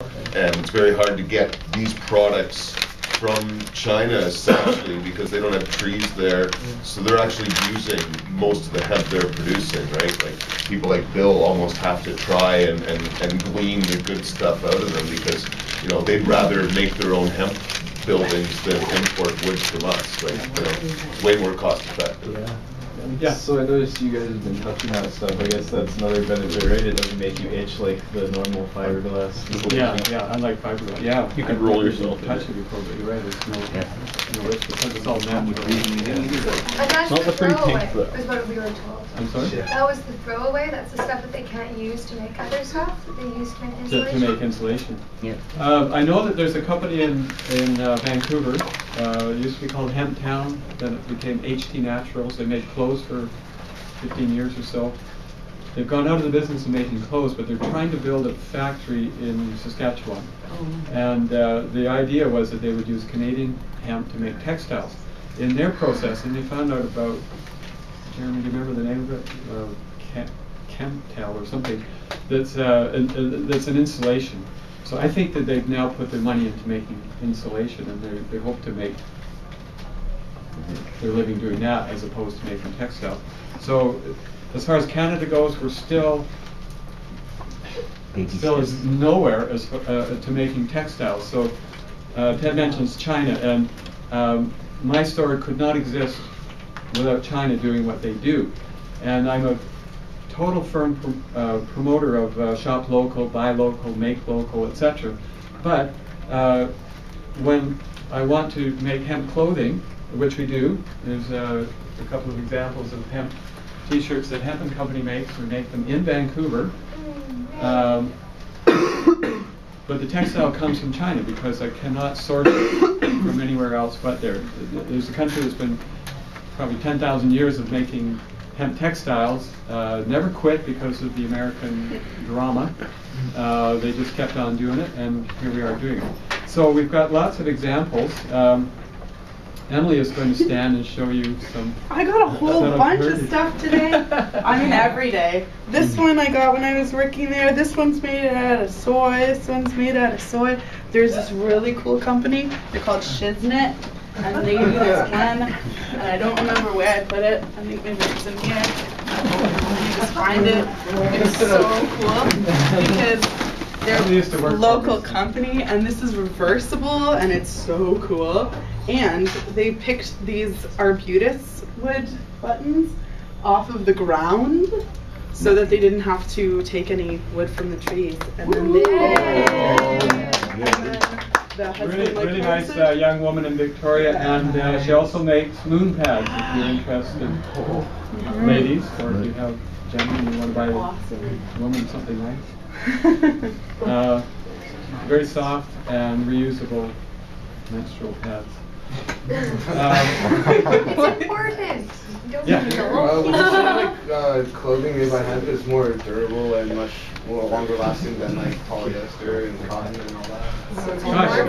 and it's very hard to get these products from China essentially because they don't have trees there, so they're actually using most of the hemp they're producing, right? Like people like Bill almost have to try and glean the good stuff out of them because, you know, they'd rather make their own hemp buildings than import wood from us, right? You know, way more cost effective. Yeah. So I noticed you guys have been touching that stuff. I guess that's another benefit, right? It doesn't make you itch like the normal fiberglass. Yeah, unlike fiberglass. Yeah, you can roll yourself in touch it. it before, but you're right. There's no risk because it's all natural. And that's Not the the pretty throwaway, pink, but- is what we were told. I'm sorry? That was the throwaway. That's the stuff that they can't use to make other stuff that they use to make insulation. To make insulation. Yeah. I know that there's a company in Vancouver. It used to be called Hemp Town. Then it became HT Naturals. They made clothes for 15 years or so. They've gone out of the business of making clothes, but they're trying to build a factory in Saskatchewan. And the idea was that they would use Canadian hemp to make textiles. In their processing, they found out about, Jeremy, do you remember the name of it? Chemtel or something. That's an insulation. So I think that they've now put their money into making insulation, and they hope to make their living doing that as opposed to making textiles. So as far as Canada goes, we're still is nowhere as to making textiles. So Ted mentions China, and my store could not exist without China doing what they do. And I'm a total firm promoter of shop local, buy local, make local, etc. But when I want to make hemp clothing, which we do, there's a couple of examples of hemp t-shirts that Hemp and Company makes. We make them in Vancouver. But the textile comes from China because I cannot source it from anywhere else but there. There's a country that's been probably 10,000 years of making hemp textiles, never quit because of the American drama. They just kept on doing it, and here we are doing it. So we've got lots of examples. Emily is going to stand and show you some. I got a whole bunch of stuff today. I mean, every day. This one I got when I was working there. This one's made out of soy. This one's made out of soy. There's this really cool company. They're called Shiznit. And they do this pen. And I don't remember where I put it. I think maybe it's in here. You just find it. It's so cool. Because they're a local company. And this is reversible. And it's so cool. And they picked these arbutus wood buttons off of the ground so that they didn't have to take any wood from the trees. And then really nice young woman in Victoria, and she also makes moon pads if you're interested, ladies, or if you have gentlemen you want to buy a woman something nice. Very soft and reusable menstrual pads. It's important. Clothing made by hemp is more durable and much more longer lasting than like polyester and cotton and all that. Gosh,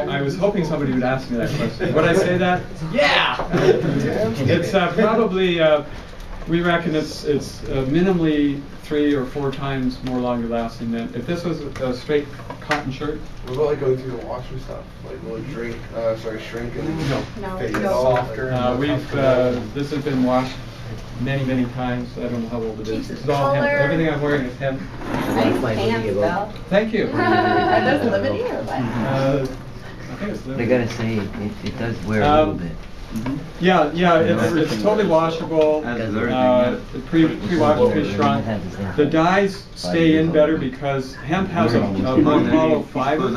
I was hoping somebody would ask me that question. Would I say that? Yeah! It's probably, we reckon it's minimally 3 or 4 times more longer lasting than, if this was a straight cotton shirt. What about like going through the wash and stuff? Like will it shrink and fade softer? This has been washed many times. I don't know how old it is. This is all hemp. Everything I'm wearing is hemp. Nice hands, Belle. Thank you. Are those limited or what? I think it's limited. I gotta say, it does wear a little bit. Yeah, it's totally washable, pre-washed, pre-shrunk. The dyes stay in better because hemp has a more hollow fiber,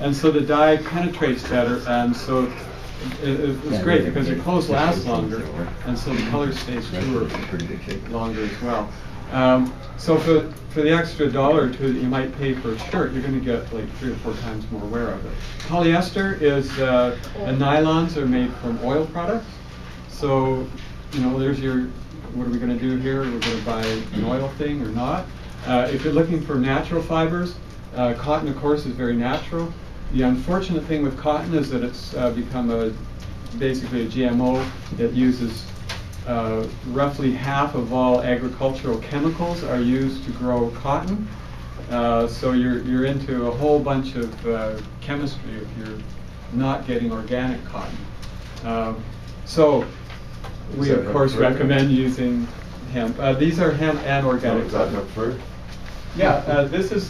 and so the dye penetrates better, and so it's great because your clothes last longer, and so the color stays truer longer as well. So for the extra $1 or $2 that you might pay for a shirt, you're going to get like 3 or 4 times more wear of it. Polyester is, and nylons are made from oil products. So, there's your, what are we going to do here? We're going to buy an oil thing or not. If you're looking for natural fibers, cotton, of course, is very natural. The unfortunate thing with cotton is that it's become basically a GMO that uses roughly half of all agricultural chemicals are used to grow cotton. So you're into a whole bunch of chemistry if you're not getting organic cotton. So we of course recommend using hemp. These are hemp and organic Is that cotton. hemp fur? Yeah, this is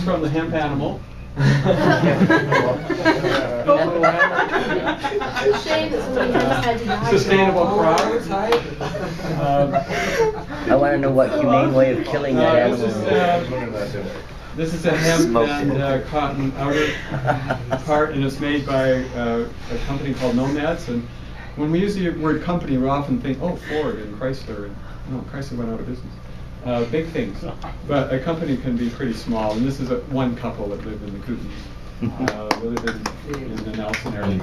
from the hemp animal. Shame that somebody else had to die. Sustainable crop. I want to know what humane way of killing that animal. This is a hemp and cotton outer part, and it's made by a company called Nomads. And when we use the word company, we often think, oh, Ford and Chrysler. And, no, Chrysler went out of business. Big things, but a company can be pretty small. And this is one couple that live in the Kootenays. They live in the Nelson area.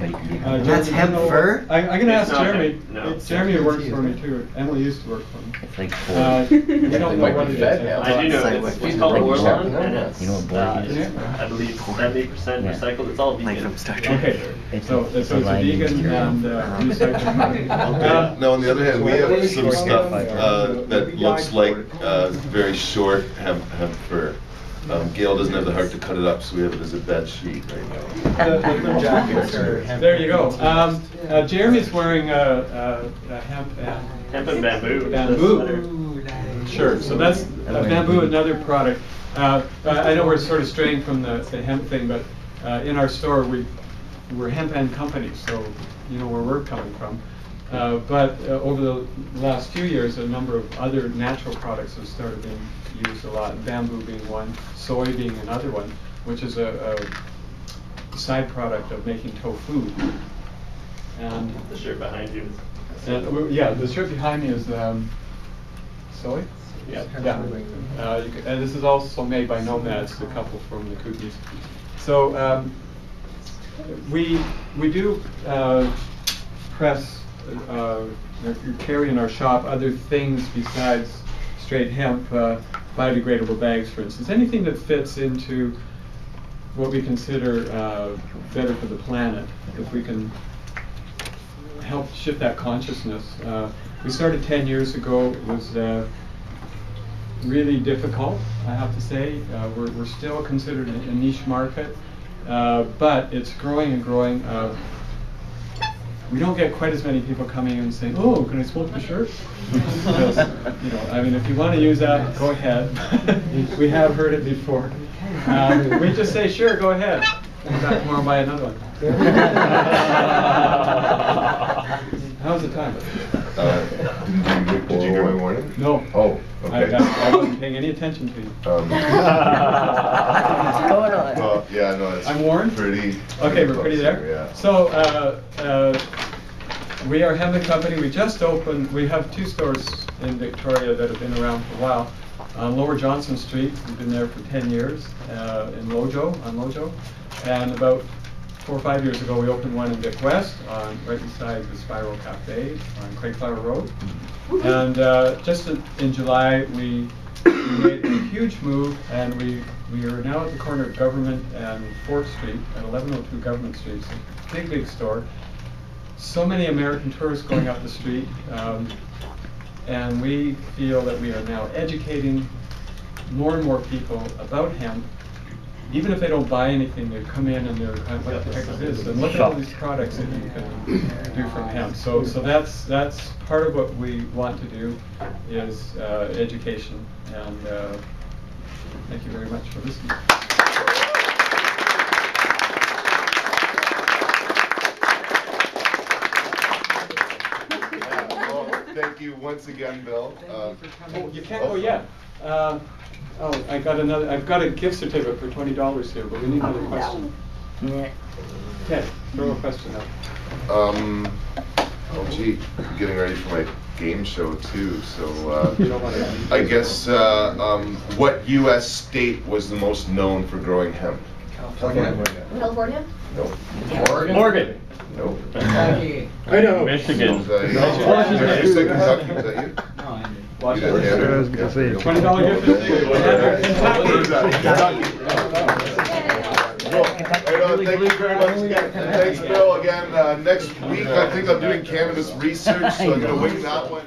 That's hemp fur? I'm going to ask Jeremy. No. Jeremy works for me too. Emily used to work for me. It's like You don't know what it is. I do know it's called Orlon, and it's you know what board is? I believe 70% recycled. It's all vegan. Okay, so it's a vegan and recycled. Now, on the other hand, we have some stuff that looks like very short hemp fur. Gail doesn't have the heart to cut it up, so we have it as a bed sheet right now. There you go. Jeremy's wearing a hemp and bamboo. Bamboo shirt. So that's bamboo, another product. I know we're sort of straying from the hemp thing, but in our store we're hemp and company, so you know where we're coming from. But over the last few years, a number of other natural products have started being used a lot, bamboo being one, soy being another one, which is a side product of making tofu. And The shirt behind you. yeah, the shirt behind me is soy. Yeah. And this is also made by Nomads, the couple from the Kootenays. So we do press, carry in our shop other things besides straight hemp, biodegradable bags, for instance. Anything that fits into what we consider better for the planet, if we can help shift that consciousness. We started 10 years ago. It was really difficult, I have to say. We're still considered a niche market, but it's growing and growing. We don't get quite as many people coming in and saying, "Oh, can I smoke the shirt?" Because, you know, I mean, if you want to use that, go ahead. We have heard it before. We just say, "Sure, go ahead." Come back tomorrow and buy another one. How's the time? Did you hear my warning? No. Oh, okay. I wasn't paying any attention to you. What's going on? Well, yeah, no, it's I'm warned? pretty. Okay, we're pretty there. Yeah. So, we are Hemp and Company. We just opened, we have 2 stores in Victoria that have been around for a while. On Lower Johnson Street, we've been there for 10 years, in Lojo, on Lojo. And about 4 or 5 years ago, we opened one in Vic West, right beside the Spiral Cafe on Crayflower Road. And just in July, we made a huge move, and we are now at the corner of Government and 4th Street, at 1102 Government Street. It's a big, big store. So many American tourists going up the street, and we feel that we are now educating more and more people about hemp. Even if they don't buy anything, they come in and they're, what the heck is this? And look at all these products that you can do from hemp. So that's part of what we want to do is education. And thank you very much for listening. Thank you once again, Bill. Oh, you can't go yet. I've got a gift certificate for $20 here, but we need another question. Ted, throw a question out. Oh gee, I'm getting ready for my game show too, so I guess what U.S. state was the most known for growing hemp? California? Nope. Morgan. Nope. Idaho. Michigan. Did you say Kentucky? Was that you? No, I didn't. You didn't answer. $20 gift certificate. Kentucky. Thank you very much again. And thanks, Bill, again. Next week, I think I'm doing cannabis research, so I'm going to wing that one.